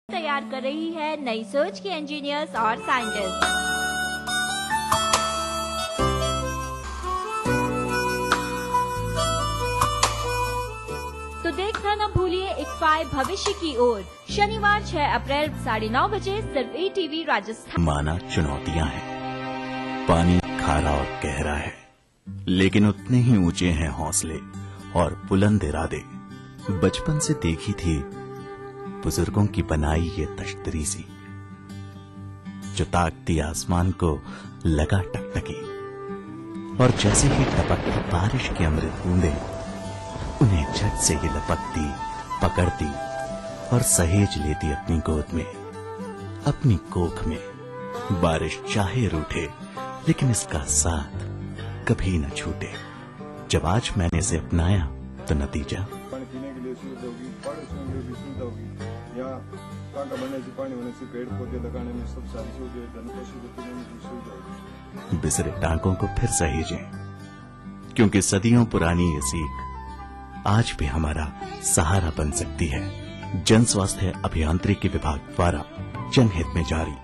तैयार कर रही है नई सोच के इंजीनियर्स और साइंटिस्ट। तो देखना न भूलिए इक्फाई भविष्य की ओर, शनिवार 6 अप्रैल 9:30 बजे सिर्फ ETV राजस्थान। माना चुनौतियां हैं, पानी खारा और गहरा है, लेकिन उतने ही ऊंचे हैं हौसले और बुलंद इरादे। बचपन से देखी थी बुजुर्गों की बनाई ये तश्तरी सी, जो ताकती आसमान को लगा टकटकी, और जैसे ही टपकती बारिश की अमृत बूंदे उन्हें झट से ये लपकती, पकड़ती और सहेज लेती अपनी गोद में, अपनी कोख में। बारिश चाहे रूठे, लेकिन इसका साथ कभी न छूटे। जब आज मैंने इसे अपनाया तो नतीजा पानी पीने के लिए सुविधा होगी, बारिश होने के लिए सुविधा होगी, या टांका बनने से, पानी होने से, पेड़ पौधे लगाने में सब सारी सुविधाएं, धन पशु को पीने में भी सुविधा होगी। बिसरे टांकों को फिर सहेजें, क्योंकि सदियों पुरानी ये सीख आज भी हमारा सहारा बन सकती है। जन स्वास्थ्य अभियांत्रिकी विभाग द्वारा जनहित में जारी।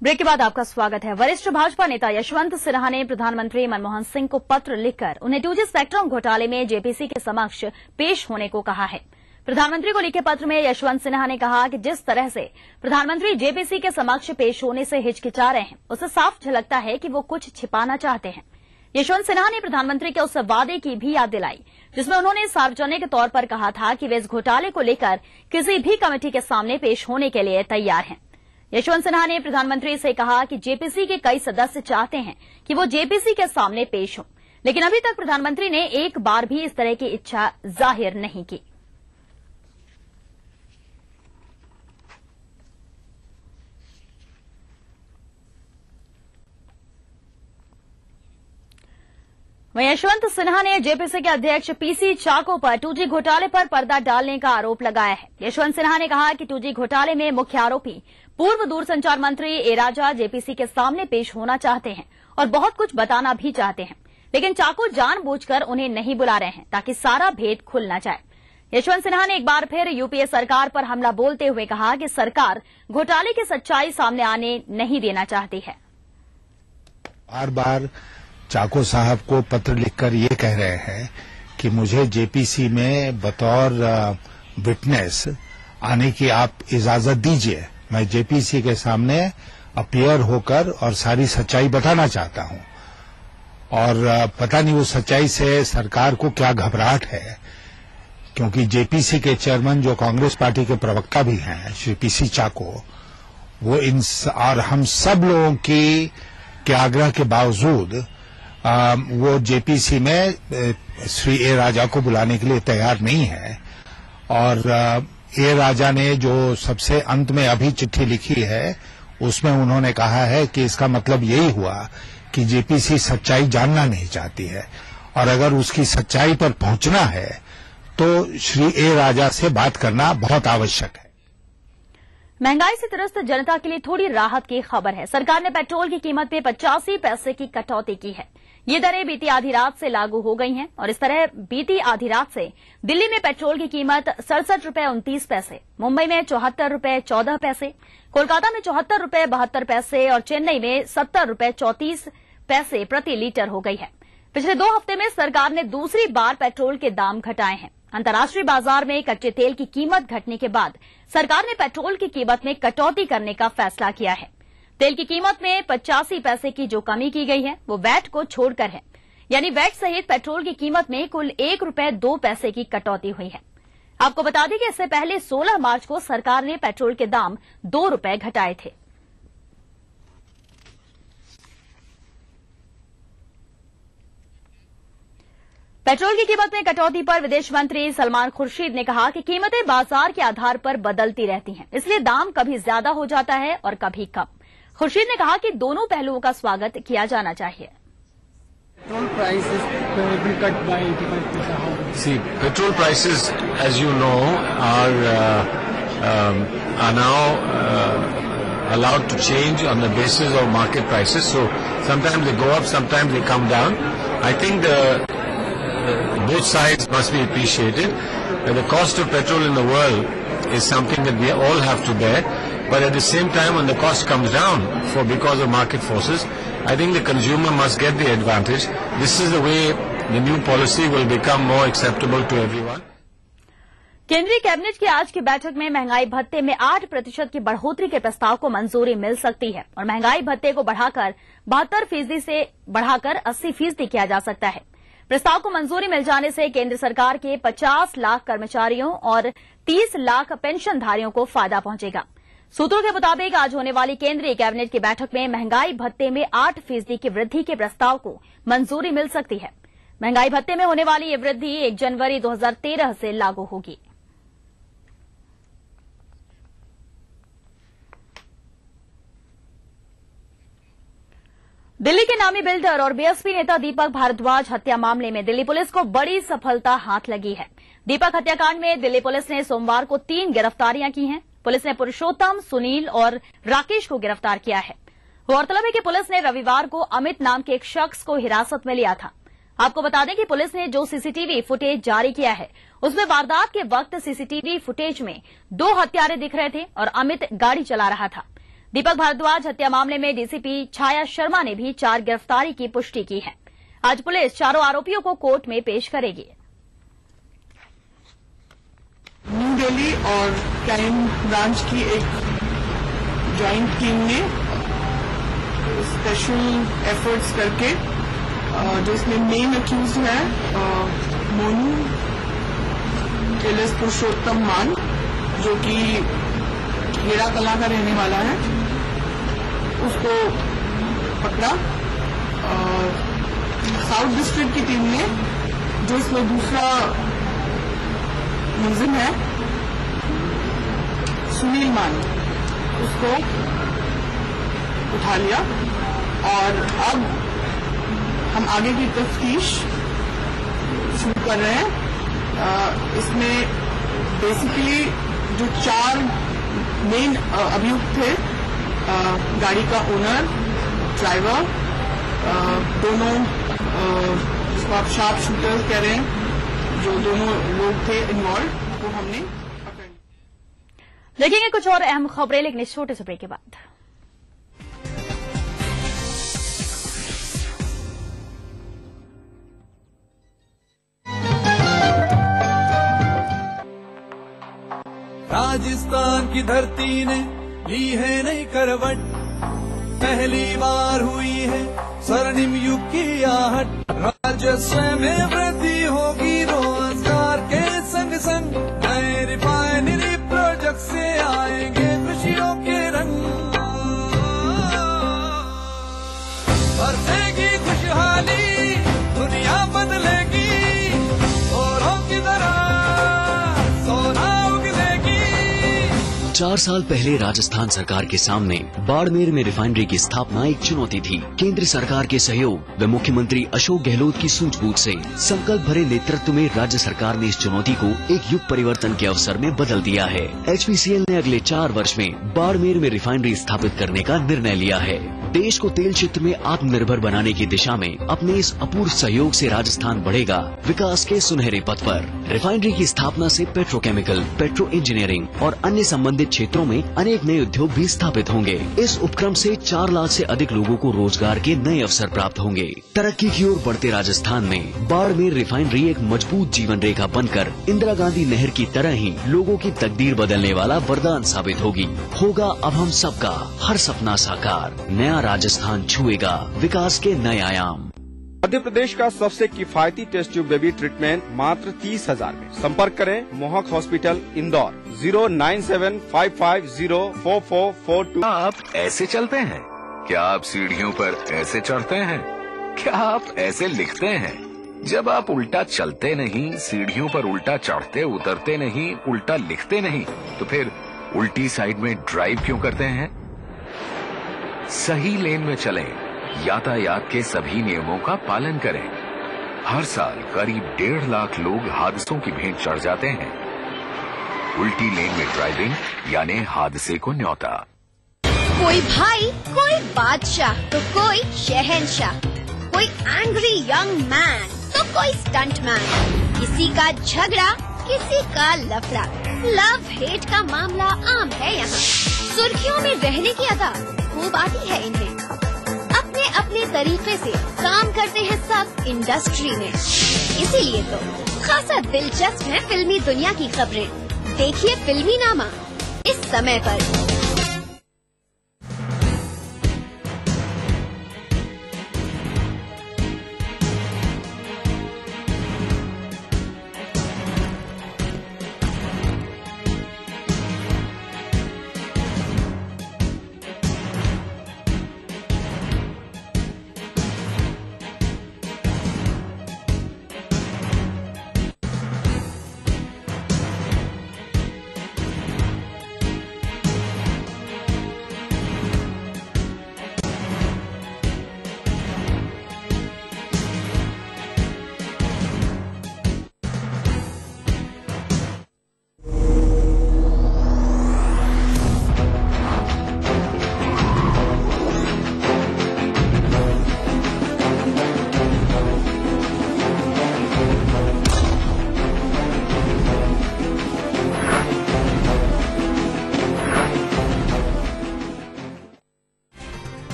ब्रेक के बाद आपका स्वागत है। वरिष्ठ भाजपा नेता यशवंत सिन्हा ने प्रधानमंत्री मनमोहन सिंह को पत्र लिखकर उन्हें 2G स्पेक्ट्रम घोटाले में जेपीसी के समक्ष पेश होने को कहा है। प्रधानमंत्री को लिखे पत्र में यशवंत सिन्हा ने कहा कि जिस तरह से प्रधानमंत्री जेपीसी के समक्ष पेश होने से हिचकिचा रहे हैं, उससे साफ झलकता है कि वो कुछ छिपाना चाहते हैं। यशवंत सिन्हा ने प्रधानमंत्री के उस वादे की भी याद दिलाई जिसमें उन्होंने सार्वजनिक तौर पर कहा था कि वे इस घोटाले को लेकर किसी भी कमेटी के सामने पेश होने के लिए तैयार हैं। यशवंत सिन्हा ने प्रधानमंत्री से कहा कि जेपीसी के कई सदस्य चाहते हैं कि वो जेपीसी के सामने पेश हों, लेकिन अभी तक प्रधानमंत्री ने एक बार भी इस तरह की इच्छा जाहिर नहीं की। वहीं यशवंत सिन्हा ने जेपीसी के अध्यक्ष पीसी चाको पर 2G घोटाले पर पर्दा डालने का आरोप लगाया है। यशवंत सिन्हा ने कहा कि 2G घोटाले में मुख्य आरोपी पूर्व दूरसंचार मंत्री ए राजा जेपीसी के सामने पेश होना चाहते हैं और बहुत कुछ बताना भी चाहते हैं, लेकिन चाको जानबूझकर उन्हें नहीं बुला रहे हैं ताकि सारा भेद खुल न जाए। यशवंत सिन्हा ने एक बार फिर यूपीए सरकार पर हमला बोलते हुए कहा कि सरकार घोटाले की सच्चाई सामने आने नहीं देना चाहती है। बार बार चाको साहब को पत्र लिखकर ये कह रहे हैं कि मुझे जेपीसी में बतौर विटनेस आने की आप इजाजत दीजिए। मैं जेपीसी के सामने अपीयर होकर और सारी सच्चाई बताना चाहता हूं। और पता नहीं उस सच्चाई से सरकार को क्या घबराहट है, क्योंकि जेपीसी के चेयरमैन जो कांग्रेस पार्टी के प्रवक्ता भी हैं, श्री पीसी चाको, वो और हम सब लोगों के आग्रह के बावजूद वो जेपीसी में श्री ए राजा को बुलाने के लिए तैयार नहीं है। और ए राजा ने जो सबसे अंत में अभी चिट्ठी लिखी है, उसमें उन्होंने कहा है कि इसका मतलब यही हुआ कि जेपीसी सच्चाई जानना नहीं चाहती है, और अगर उसकी सच्चाई पर पहुंचना है तो श्री ए राजा से बात करना बहुत आवश्यक है। महंगाई से त्रस्त जनता के लिए थोड़ी राहत की खबर है। सरकार ने पेट्रोल की कीमत में 85 पैसे की कटौती की है। ये दरें बीती आधी रात से लागू हो गई हैं और इस तरह बीती आधी रात से दिल्ली में पेट्रोल की कीमत 67 रुपए 29 पैसे, मुंबई में 74 रुपए 14 पैसे, कोलकाता में 74 रुपए 72 पैसे और चेन्नई में 70 रुपए 34 पैसे प्रति लीटर हो गई है। पिछले 2 हफ्ते में सरकार ने दूसरी बार पेट्रोल के दाम घटाए हैं। अंतर्राष्ट्रीय बाजार में कच्चे तेल की कीमत घटने के बाद सरकार ने पेट्रोल की कीमत में कटौती करने का फैसला किया है। तेल की कीमत में 85 पैसे की जो कमी की गई है वो वैट को छोड़कर है, यानी वैट सहित पेट्रोल की कीमत में कुल 1 रुपए 2 पैसे की कटौती हुई है। आपको बता दें कि इससे पहले 16 मार्च को सरकार ने पेट्रोल के दाम 2 रुपए घटाए थे। पेट्रोल की कीमत में कटौती पर विदेश मंत्री सलमान खुर्शीद ने कहा कि कीमतें बाजार के आधार पर बदलती रहती हैं, इसलिए दाम कभी ज्यादा हो जाता है और कभी कम। खुर्शीद ने कहा कि दोनों पहलुओं का स्वागत किया जाना चाहिए। Petrol prices will be cut by 85%. See, petrol prices, as you know, are now allowed to change on the basis of market prices. So sometimes they go up, sometimes they come down. I think both sides must be appreciated. The cost of petrol in the world is something that we all have to bear. But at the same time, when the cost comes down because of market forces, I think the consumer must get the advantage. This is the way the new policy will become more acceptable to everyone. केंद्रीय cabinet की आज की बैठक में महंगाई भत्ते में 8% की बढ़ोतरी के प्रस्ताव को मंजूरी मिल सकती है और महंगाई भत्ते को बढ़ाकर 72% से बढ़ाकर 80% किया जा सकता है। प्रस्ताव को मंजूरी मिल जाने से केंद्र सरकार के 50 लाख कर्मचारियों और 30 लाख पेंशनधारियों को फायदा पहुंचेगा। सूत्रों के मुताबिक आज होने वाली केंद्रीय कैबिनेट की बैठक में महंगाई भत्ते में 8% की वृद्धि के प्रस्ताव को मंजूरी मिल सकती है। महंगाई भत्ते में होने वाली ये वृद्धि 1 जनवरी 2013 से लागू होगी। दिल्ली के नामी बिल्डर और बीएसपी नेता दीपक भारद्वाज हत्या मामले में दिल्ली पुलिस को बड़ी सफलता हाथ लगी है। दीपक हत्याकांड में दिल्ली पुलिस ने सोमवार को 3 गिरफ्तारियां की हैं। पुलिस ने पुरुषोत्तम, सुनील और राकेश को गिरफ्तार किया है। गौरतलब है कि पुलिस ने रविवार को अमित नाम के एक शख्स को हिरासत में लिया था। आपको बता दें कि पुलिस ने जो सीसीटीवी फुटेज जारी किया है उसमें वारदात के वक्त सीसीटीवी फुटेज में 2 हत्यारे दिख रहे थे और अमित गाड़ी चला रहा था। दीपक भारद्वाज हत्या मामले में डीसीपी छाया शर्मा ने भी 4 गिरफ्तारी की पुष्टि की है। आज पुलिस चारों आरोपियों को कोर्ट में पेश करेगी। न्यू दिल्ली और क्राइम ब्रांच की एक जॉइंट टीम ने स्पेशल एफर्ट्स करके जो इसमें मेन अक्यूज है मोनू एलिस पुरुषोत्तम मान, जो कि हीरा कला का रहने वाला है, उसको पकड़ा। और साउथ डिस्ट्रिक्ट की टीम ने जो इसमें दूसरा मुलजिम है सुनील मान, उसको उठा लिया और अब हम आगे की तफ्तीश शुरू कर रहे हैं। इसमें बेसिकली जो 4 मेन अभियुक्त थे, गाड़ी का ओनर, ड्राइवर, दोनों जिसको आप शार्प शूटर्स कह रहे हैं, जो दोनों लोग थे इन्वॉल्व, वो हमने पकड़ लिया। देखेंगे कुछ और अहम खबरें लेकिन इस छोटे से ब्रेक के बाद। राजस्थान की धरती ने ली है नई करवट, पहली बार हुई है स्वर्णिम युग की आहट। राजस्व में वृद्धि होगी, रोजगार के संग संग नए रिफाइनरी प्रोजेक्ट से आएंगे खुशियों के रंग। बरसेगी खुशहाली, दुनिया बदलेगी, औरों की तरह सोना उगलेगी। 4 साल पहले राजस्थान सरकार के सामने बाड़मेर में रिफाइनरी की स्थापना एक चुनौती थी। केंद्र सरकार के सहयोग व मुख्यमंत्री अशोक गहलोत की सूझबूझ से संकल्प भरे नेतृत्व में राज्य सरकार ने इस चुनौती को एक युग परिवर्तन के अवसर में बदल दिया है। HPCL ने अगले 4 वर्ष में बाड़मेर में रिफाइनरी स्थापित करने का निर्णय लिया है। देश को तेल क्षेत्र में आत्मनिर्भर बनाने की दिशा में अपने इस अपूर्व सहयोग से राजस्थान बढ़ेगा विकास के सुनहरे पथ पर। रिफाइनरी की स्थापना से पेट्रोकेमिकल, पेट्रो इंजीनियरिंग और अन्य संबंधित क्षेत्रों में अनेक नए उद्योग भी स्थापित होंगे। इस उपक्रम से 4 लाख से अधिक लोगों को रोजगार के नए अवसर प्राप्त होंगे। तरक्की की ओर बढ़ते राजस्थान में बाड़मेर रिफाइनरी एक मजबूत जीवन रेखा बनकर इंदिरा गांधी नहर की तरह ही लोगों की तकदीर बदलने वाला वरदान साबित होगी। होगा अब हम सबका हर सपना साकार, नया राजस्थान छुएगा विकास के नए आयाम। मध्य प्रदेश का सबसे किफायती टेस्ट ट्यूब बेबी ट्रीटमेंट मात्र 30,000 में। संपर्क करें मोहक हॉस्पिटल इंदौर 09755044442। आप ऐसे चलते हैं क्या? आप सीढ़ियों पर ऐसे चढ़ते हैं क्या? आप ऐसे लिखते हैं जब आप उल्टा चलते नहीं, सीढ़ियों पर उल्टा चढ़ते उतरते नहीं, उल्टा लिखते नहीं, तो फिर उल्टी साइड में ड्राइव क्यों करते हैं? सही लेन में चलें, यातायात के सभी नियमों का पालन करें। हर साल करीब 1.5 लाख लोग हादसों की भेंट चढ़ जाते हैं। उल्टी लेन में ड्राइविंग यानी हादसे को न्योता। कोई भाई, कोई बादशाह तो कोई शहंशाह, कोई एंग्री यंग मैन तो कोई स्टंट मैन, किसी का झगड़ा किसी का लफड़ा, लव हेट का मामला आम है यहाँ। सुर्खियों में रहने की अदा खूब आती है इन्हें। अपने अपने तरीके से काम करते हैं सब इंडस्ट्री में, इसीलिए तो खासा दिलचस्प है फिल्मी दुनिया की खबरें। देखिए फिल्मी नामा इस समय पर।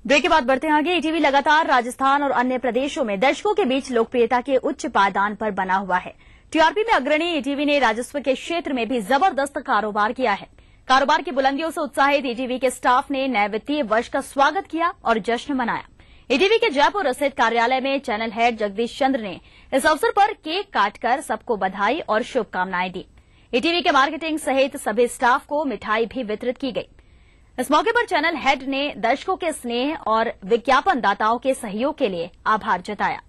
ब्रेक के बाद बढ़ते हैं आगे। ईटीवी लगातार राजस्थान और अन्य प्रदेशों में दर्शकों के बीच लोकप्रियता के उच्च पायदान पर बना हुआ है। टीआरपी में अग्रणी ईटीवी ने राजस्व के क्षेत्र में भी जबरदस्त कारोबार किया है। कारोबार की बुलंदियों से उत्साहित ईटीवी के स्टाफ ने नए वित्तीय वर्ष का स्वागत किया और जश्न मनाया। ईटीवी के जयपुर स्थित कार्यालय में चैनल हेड जगदीश चंद्र ने इस अवसर पर केक काटकर सबको बधाई और शुभकामनाएं दी। ईटीवी के मार्केटिंग सहित सभी स्टाफ को मिठाई भी वितरित की गई। इस मौके पर चैनल हेड ने दर्शकों के स्नेह और विज्ञापनदाताओं के सहयोग के लिए आभार जताया।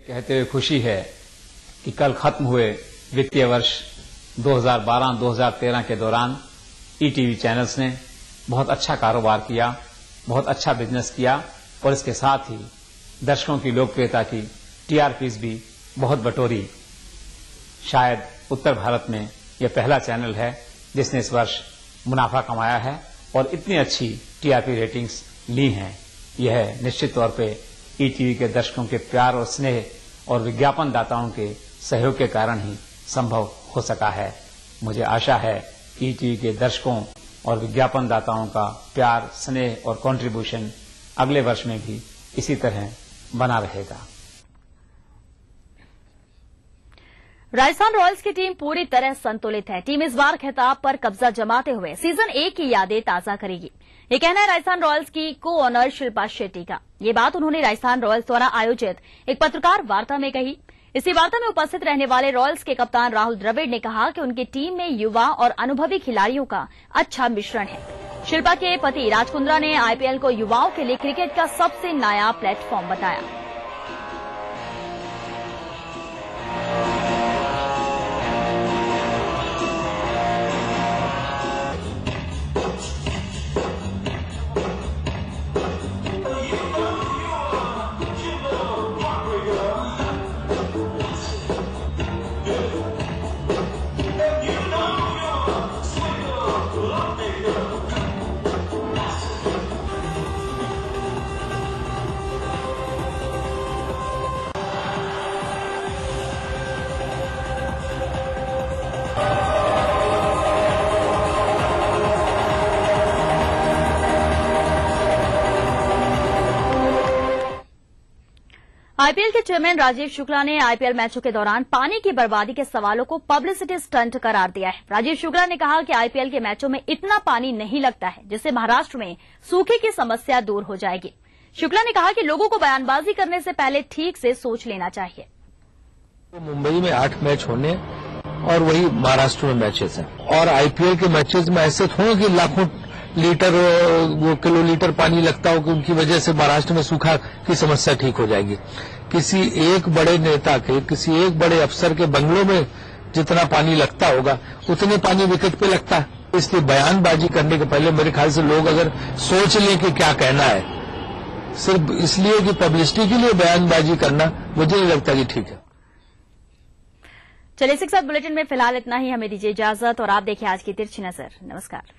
कहते हुए खुशी है कि कल खत्म हुए वित्तीय वर्ष 2012-2013 के दौरान ईटीवी चैनल्स ने बहुत अच्छा कारोबार किया, बहुत अच्छा बिजनेस किया और इसके साथ ही दर्शकों की लोकप्रियता की टीआरपीज भी बहुत बटोरी। शायद उत्तर भारत में यह पहला चैनल है जिसने इस वर्ष मुनाफा कमाया है और इतनी अच्छी टीआरपी रेटिंग्स ली हैं। यह निश्चित तौर पे ईटीवी के दर्शकों के प्यार और स्नेह और विज्ञापनदाताओं के सहयोग के कारण ही संभव हो सका है। मुझे आशा है कि ईटीवी के दर्शकों और विज्ञापनदाताओं का प्यार, स्नेह और कंट्रीब्यूशन अगले वर्ष में भी इसी तरह बना रहेगा। राजस्थान रॉयल्स की टीम पूरी तरह संतुलित है। टीम इस बार खिताब पर कब्जा जमाते हुए सीजन 1 की यादें ताजा करेगी। ये कहना है राजस्थान रॉयल्स की को ऑनर शिल्पा शेट्टी का। ये बात उन्होंने राजस्थान रॉयल्स द्वारा आयोजित एक पत्रकार वार्ता में कही। इसी वार्ता में उपस्थित रहने वाले रॉयल्स के कप्तान राहुल द्रविड़ ने कहा कि उनकी टीम में युवा और अनुभवी खिलाड़ियों का अच्छा मिश्रण है। शिल्पा के पति राज कुंद्रा ने आईपीएल को युवाओं के लिए क्रिकेट का सबसे नया प्लेटफॉर्म बताया। आईपीएल के चेयरमैन राजीव शुक्ला ने आईपीएल मैचों के दौरान पानी की बर्बादी के सवालों को पब्लिसिटी स्टंट करार दिया है। राजीव शुक्ला ने कहा कि आईपीएल के मैचों में इतना पानी नहीं लगता है जिससे महाराष्ट्र में सूखे की समस्या दूर हो जाएगी। शुक्ला ने कहा कि लोगों को बयानबाजी करने से पहले ठीक से सोच लेना चाहिए। मुंबई में 8 मैच होने और वही महाराष्ट्र में मैचेस हैं, और आईपीएल के मैचेस में ऐसे थोड़ा कि लाखों लीटर वो किलोलीटर पानी लगता हो कि उनकी वजह से महाराष्ट्र में सूखा की समस्या ठीक हो जाएगी। किसी एक बड़े नेता के, किसी एक बड़े अफसर के बंगलों में जितना पानी लगता होगा उतने पानी विकेट पे लगता है। इसलिए बयानबाजी करने के पहले मेरे ख्याल से लोग अगर सोच लें कि क्या कहना है, सिर्फ इसलिए कि पब्लिसिटी के लिए बयानबाजी करना मुझे नहीं लगता कि ठीक है। चलिए इसी के साथ बुलेटिन में फिलहाल इतना ही। हमें दीजिए इजाजत और आप देखिए आज की तिरछी नजर। नमस्कार।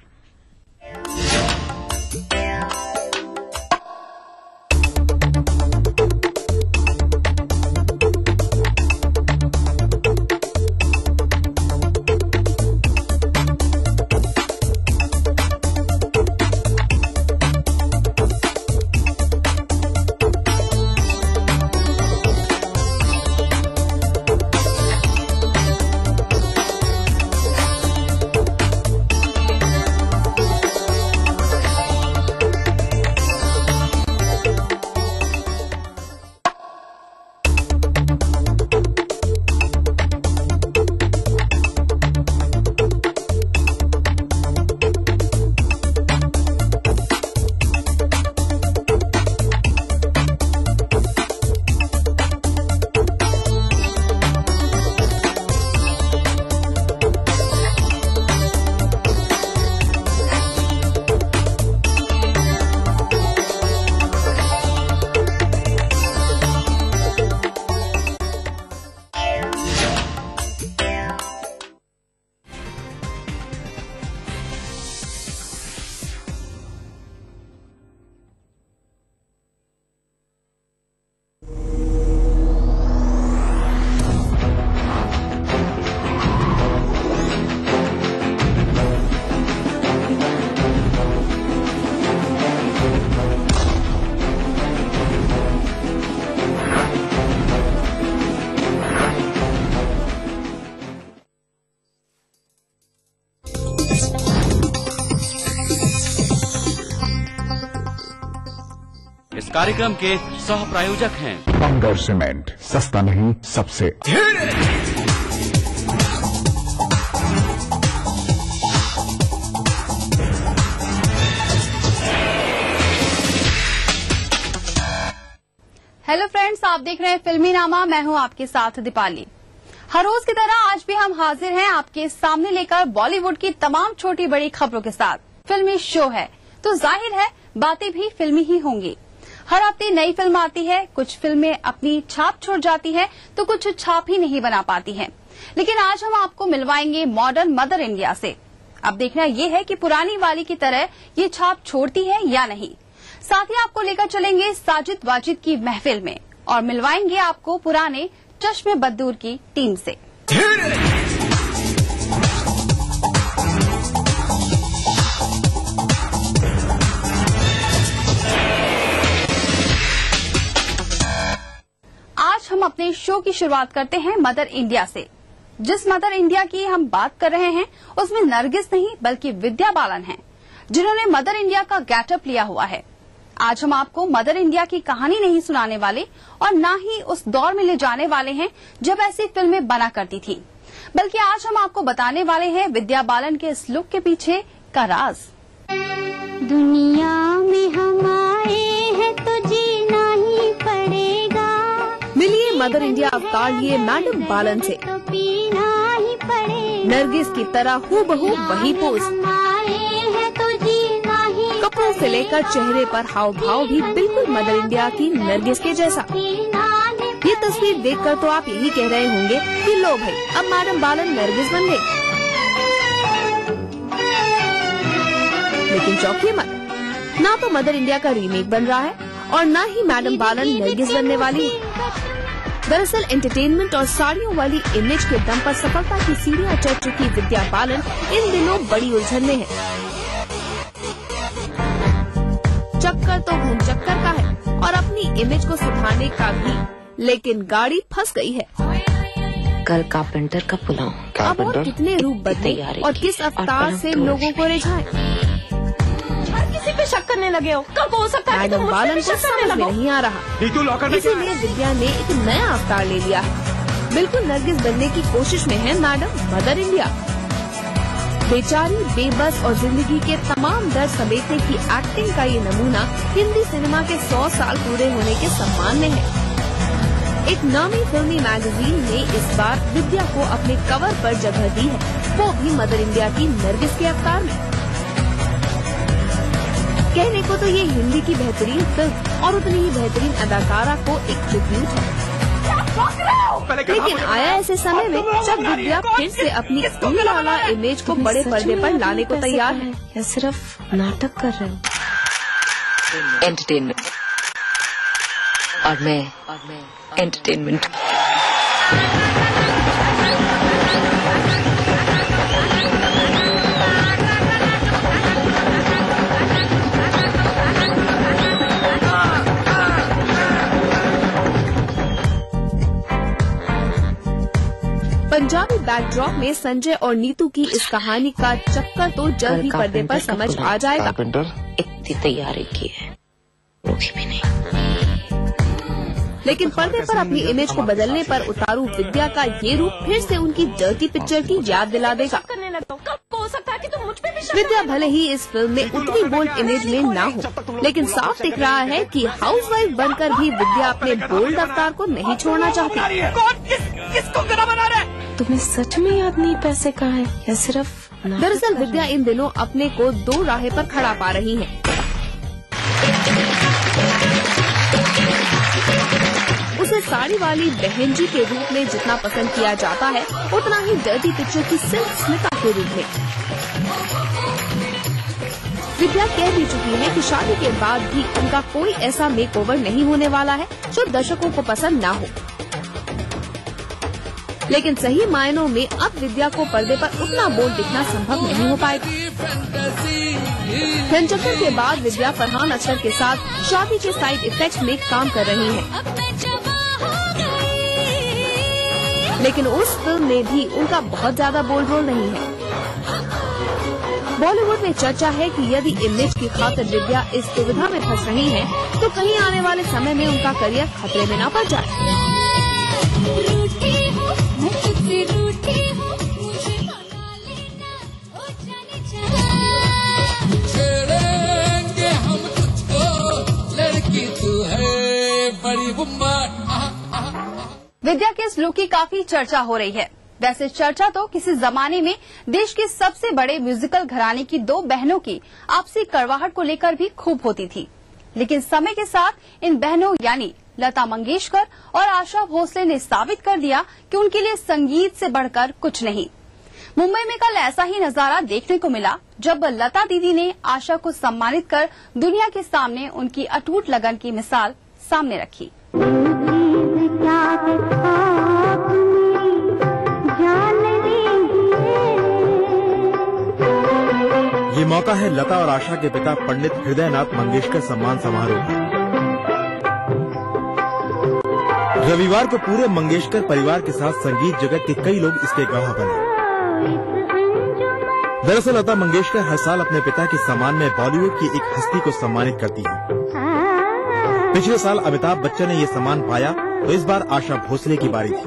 कार्यक्रम के सह प्रायोजक हैं बंगर सीमेंट, सस्ता नहीं सबसे। हेलो फ्रेंड्स, आप देख रहे हैं फिल्मी नामा। मैं हूं आपके साथ दीपाली। हर रोज की तरह आज भी हम हाजिर हैं आपके सामने लेकर बॉलीवुड की तमाम छोटी बड़ी खबरों के साथ। फिल्मी शो है तो जाहिर है बातें भी फिल्मी ही होंगी। हर हफ्ते नई फिल्म आती है, कुछ फिल्में अपनी छाप छोड़ जाती है तो कुछ छाप ही नहीं बना पाती हैं। लेकिन आज हम आपको मिलवाएंगे मॉडर्न मदर इंडिया से। अब देखना ये है कि पुरानी वाली की तरह ये छाप छोड़ती है या नहीं। साथ ही आपको लेकर चलेंगे साजिद वाजिद की महफिल में और मिलवाएंगे आपको पुराने चश्मे बद्दूर की टीम से। आज हम अपने शो की शुरुआत करते हैं मदर इंडिया से। जिस मदर इंडिया की हम बात कर रहे हैं उसमें नरगिस नहीं बल्कि विद्या बालन हैं, जिन्होंने मदर इंडिया का गेटअप लिया हुआ है। आज हम आपको मदर इंडिया की कहानी नहीं सुनाने वाले और न ही उस दौर में ले जाने वाले हैं जब ऐसी फिल्में बना करती थी, बल्कि आज हम आपको बताने वाले हैं विद्या बालन के इस लुक के पीछे का राज। दुनिया में हम आए हैं तो जीना ही पड़ेगा। मिलिए मदर इंडिया अवतार लिए मैडम बालन से। तो पीना ही पड़ेगा। नरगिस की तरह हूबहू वही पोज, तो जीना ही कपड़ों से लेकर चेहरे पर हाव भाव भी बिल्कुल मदर इंडिया की नरगिस के जैसा। ये तस्वीर देखकर तो आप यही कह रहे होंगे कि लो भाई अब मैडम बालन नरगिस बन गई। लेकिन चौंकिए मत, ना तो मदर इंडिया का रीमेक बन रहा है और न ही मैडम बालन नरगिस बनने वाली है। दरअसल एंटरटेनमेंट और साड़ियों वाली इमेज के दम पर सफलता की सीढ़ियां चढ़ चुकी विद्या बालन इन दिनों बड़ी उलझन में है। चक्कर तो घन चक्कर का है और अपनी इमेज को सुधारने का भी लेकिन गाड़ी फंस गई है। कल कारपेंटर का पुलाव। अब और कितने रूप बदले और किस अवतार से लोगों को रिझाए। किसी पे शक करने लगे हो? कब हो सकता है? मैडम बालन को समझ में नहीं आ रहा, इसीलिए विद्या ने एक नया अवतार ले लिया है। बिल्कुल नरगिस बनने की कोशिश में है मैडम मदर इंडिया। बेचारी, बेबस और जिंदगी के तमाम दर्द समेटने की एक्टिंग का ये नमूना हिंदी सिनेमा के 100 साल पूरे होने के सम्मान में है। एक नामी फिल्मी मैगजीन ने इस बार विद्या को अपने कवर पर जगह दी है, वो भी मदर इंडिया की नरगिस के अवतार में। कहने को तो ये हिंदी की बेहतरीन फिल्म और उतनी ही बेहतरीन अदाकारा को एक ट्रिब्यूट है, लेकिन आया ऐसे समय में जब विद्या फिर से अपनी उम्मीदवाला इमेज को बड़े पर्दे पर लाने को तैयार है। या सिर्फ नाटक कर रहे हो? एंटरटेनमेंट और मैं एंटरटेनमेंट। पंजाबी बैकड्रॉप में संजय और नीतू की इस कहानी का चक्कर तो जल्द ही पर्दे पर समझ आ जाएगा। इतनी तैयारी की है, रोकी भी नहीं। लेकिन पर्दे पर अपनी इमेज को बदलने पर उतारू विद्या का ये रूप फिर से उनकी डर्टी पिक्चर की याद दिला देगा। विद्या भले ही इस फिल्म में उतनी बोल्ड इमेज में ना हो, लेकिन साफ दिख रहा है कि हाउसवाइफ बनकर भी विद्या अपने बोल्ड अवतार को नहीं छोड़ना चाहती। किसको गधा बना रहा है? तुम्हें सच में याद नहीं पैसे कहाँ है या सिर्फ? दरअसल विद्या इन दिनों अपने को दो राहें पर खड़ा पा रही है। उसे साड़ी वाली बहन जी के रूप में जितना पसंद किया जाता है, उतना ही डर्टी पिक्चर की सिल्क स्मिता के रूप में। विद्या कह भी चुकी है कि शादी के बाद भी उनका कोई ऐसा मेकओवर नहीं होने वाला है जो दर्शकों को पसंद ना हो। लेकिन सही मायनों में अब विद्या को पर्दे पर उतना बोल्ड दिखना संभव नहीं हो पाएगा। घनचक्कर के बाद विद्या फरहान अख्तर के साथ शादी के साइड इफेक्ट्स में काम कर रही है, लेकिन उस फिल्म में भी उनका बहुत ज्यादा बोल्ड रोल नहीं है। बॉलीवुड में चर्चा है कि यदि इमेज की खातिर विद्या इस दुविधा में फंस रही हैं, तो कहीं आने वाले समय में उनका करियर खतरे में न पड़ जाए। विद्या के इस लुक की काफी चर्चा हो रही है। वैसे चर्चा तो किसी जमाने में देश के सबसे बड़े म्यूजिकल घराने की दो बहनों की आपसी कड़वाहट को लेकर भी खूब होती थी, लेकिन समय के साथ इन बहनों यानी लता मंगेशकर और आशा भोसले ने साबित कर दिया कि उनके लिए संगीत से बढ़कर कुछ नहीं। मुंबई में कल ऐसा ही नजारा देखने को मिला जब लता दीदी ने आशा को सम्मानित कर दुनिया के सामने उनकी अटूट लगन की मिसाल सामने रखी। ये मौका है लता और आशा के पिता पंडित हृदयनाथ मंगेशकर सम्मान समारोह का। रविवार को पूरे मंगेशकर परिवार के साथ संगीत जगत के कई लोग इसके गवाह बने। दरअसल लता मंगेशकर हर साल अपने पिता के सम्मान में बॉलीवुड की एक हस्ती को सम्मानित करती है। पिछले साल अमिताभ बच्चन ने ये सम्मान पाया, तो इस बार आशा भोसले की बारी थी।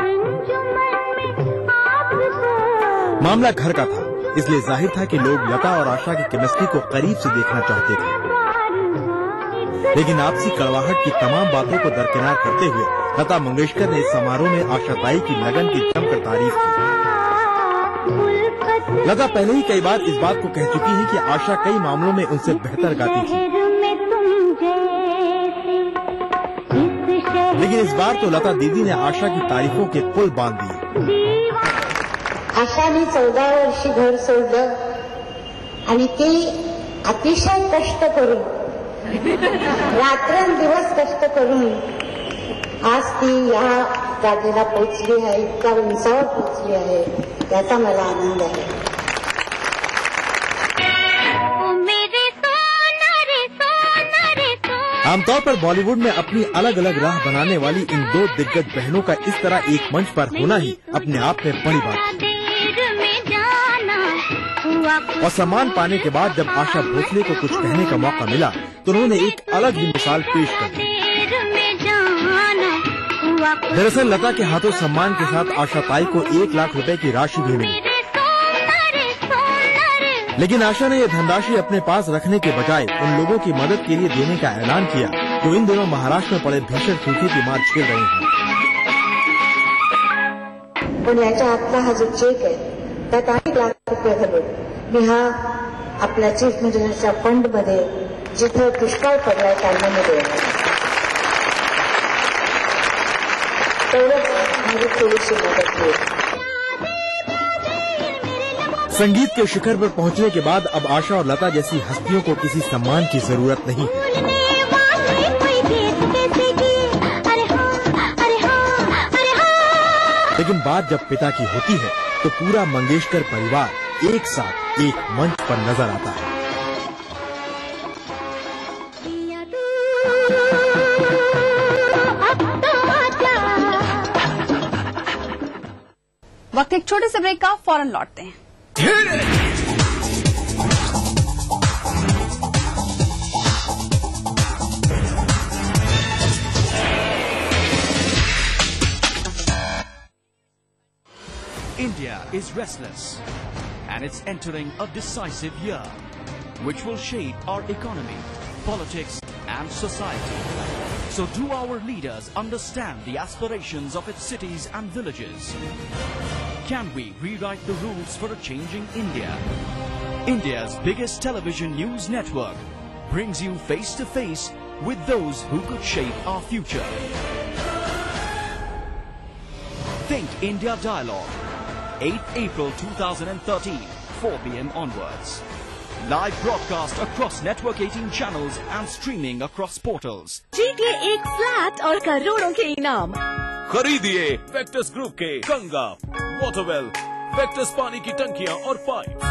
मामला घर का था, इसलिए जाहिर था कि लोग लता और आशा की केमिस्ट्री को करीब से देखना चाहते थे। लेकिन आपसी कड़वाहट की तमाम बातों को दरकिनार करते हुए लता मंगेशकर ने इस समारोह में आशा ताई की लगन की जमकर तारीफ की। लता पहले ही कई बार इस बात को कह चुकी है कि आशा कई मामलों में उनसे बेहतर गाती थी, लेकिन इस बार तो लता दीदी ने आशा की तारीफों के पुल बांध दिए। आशाने 14 वर्षी घर सोडलं आणि ते अतिशय कष्ट करून रात्रंदिवस कष्ट करून आज ती या जागेला पोहोचली आहे, इतक्या उंचावर पोहोचली आहे, याचा मला आनंद आहे। आमतौर पर बॉलीवुड में अपनी अलग अलग राह बनाने वाली इन दो दिग्गज बहनों का इस तरह एक मंच पर होना ही अपने आप में बड़ी बात है। और सम्मान पाने के बाद जब आशा भोसले को कुछ कहने का मौका मिला तो उन्होंने एक अलग ही मिसाल पेश कर दी। दरअसल लता के हाथों सम्मान के साथ आशा ताई को 1 लाख रुपए की राशि भी मिली, लेकिन आशा ने यह धनराशि अपने पास रखने के बजाय उन लोगों की मदद के लिए देने का ऐलान किया जो इन दिनों महाराष्ट्र में पड़े भीषण सूखे की मार झेल रहे हैं। पण याच्या आतला हा जो चेक आहे त्यात 1 लाख रुपये घालून मी हा आपल्या चीफ मिनिस्टरच्या फंड मध्ये जिथे दुष्काळ पडलाय त्यांमध्ये तेवढंच माझी थोडीशी मदत होईल। संगीत के शिखर पर पहुंचने के बाद अब आशा और लता जैसी हस्तियों को किसी सम्मान की जरूरत नहीं है। लेकिन बात जब पिता की होती है तो पूरा मंगेशकर परिवार एक साथ एक मंच पर नजर आता है। वक्त एक छोटे से ब्रेक का, फौरन लौटते हैं। India is restless and it's entering a decisive year which will shape our economy, politics and society. So do our leaders understand the aspirations of its cities and villages? Can we rewrite the rules for a changing India? India's biggest television news network brings you face to face with those who could shape our future. Think India Dialogue, 8th April 2013, 4 p.m. onwards. Live broadcast across Network 18 channels and streaming across portals. जीतिए एक flat और करोड़ों के इनाम। खरीदिए Victus group के Ganga, वाटरवेल, Victus पानी की टंकियां और पाइप।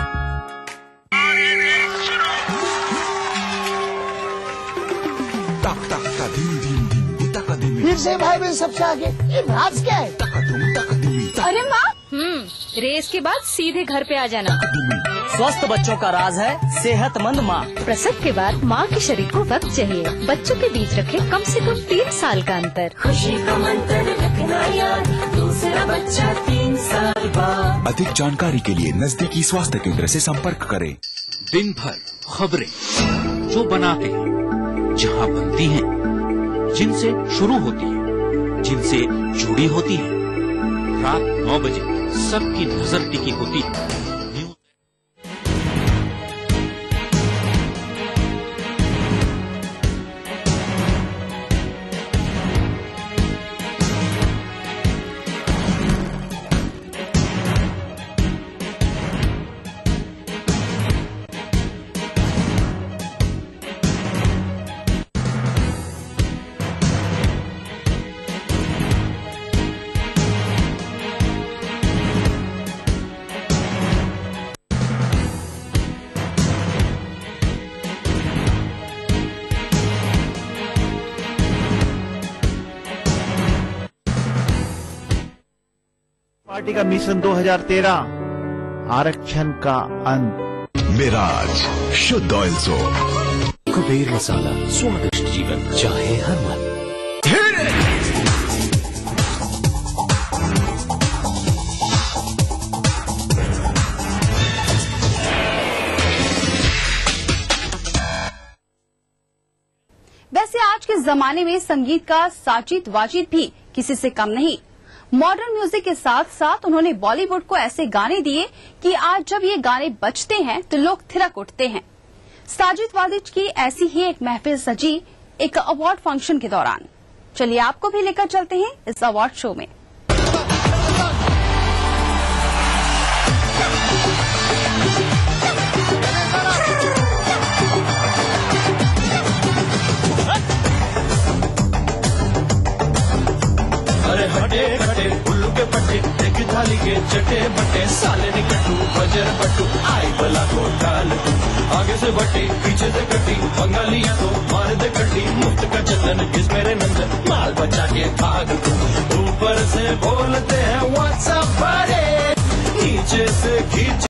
फिर से भाई बहन सबसे आगे ये राज क्या है? अरे माँ, रेस के बाद सीधे घर पे आ जाना। स्वस्थ बच्चों का राज है सेहतमंद माँ। प्रसव के बाद माँ के शरीर को वक्त चाहिए। बच्चों के बीच रखे कम से कम 3 साल का अंतर। खुशी का मंत्र रखना याद, दूसरा बच्चा 3 साल बाद। अधिक जानकारी के लिए नजदीकी स्वास्थ्य केंद्र से संपर्क करें। दिन भर खबरें जो बनाते हैं, जहाँ बनती हैं, जिनसे शुरू होती है, जिनसे जुड़ी होती है। रात 9 बजे सबकी नजर टिकी होती है। पार्टी का मिशन 2013 आरक्षण का अंत। मिराज शुद्ध ऑयल सोप, कुबेर मसाला, स्वादिष्ट जीवन चाहे हर मन। वैसे आज के जमाने में संगीत का साजिद वाजिद भी किसी से कम नहीं। मॉडर्न म्यूजिक के साथ साथ उन्होंने बॉलीवुड को ऐसे गाने दिए कि आज जब ये गाने बजते हैं तो लोग थिरक उठते हैं। साजिद वाजिद की ऐसी ही एक महफिल सजी एक अवार्ड फंक्शन के दौरान। चलिए आपको भी लेकर चलते हैं इस अवार्ड शो में। अरे हटे हटे उल्लू के पट्टे, एक थाली के चटे बटे, साले ने कटू बजर बटू, आई बला को डाल तू, आगे से बट्टी पीछे से कट्टी, बंगालियां तो मार दे कट्टी, मुफ्त का चंदन किस मेरे नंदन, माल बचा के भाग तू, ऊपर से बोलते हैं व्हाट्सअप, नीचे से खींच